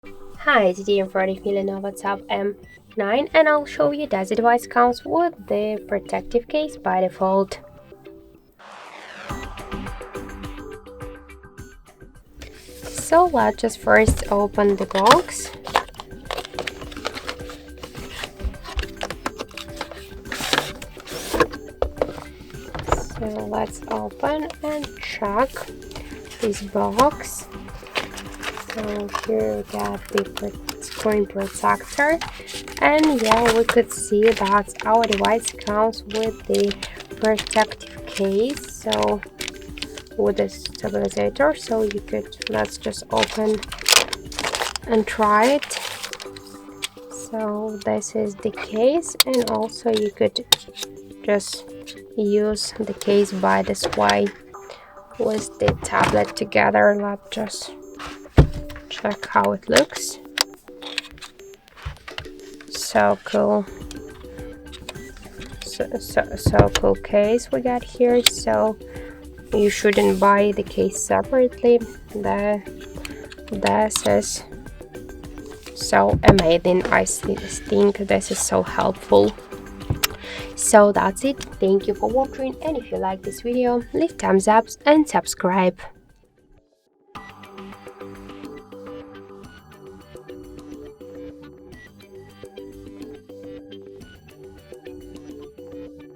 Hi, today I'm for the LENOVO TAB M9 and I'll show you that the device comes with the protective case by default. So let's just first open the box. So let's open and check this box. So here we got the screen protector, and yeah, we could see that our device comes with the protective case, so with the stabilizer. So you could, let's just open and try it. So this is the case, and also you could just use the case by this way with the tablet together. Let's just check how it looks. So cool. So cool case we got here. So you shouldn't buy the case separately. This is so amazing. I think this is so helpful. So that's it. Thank you for watching, and if you like this video, leave thumbs up and subscribe.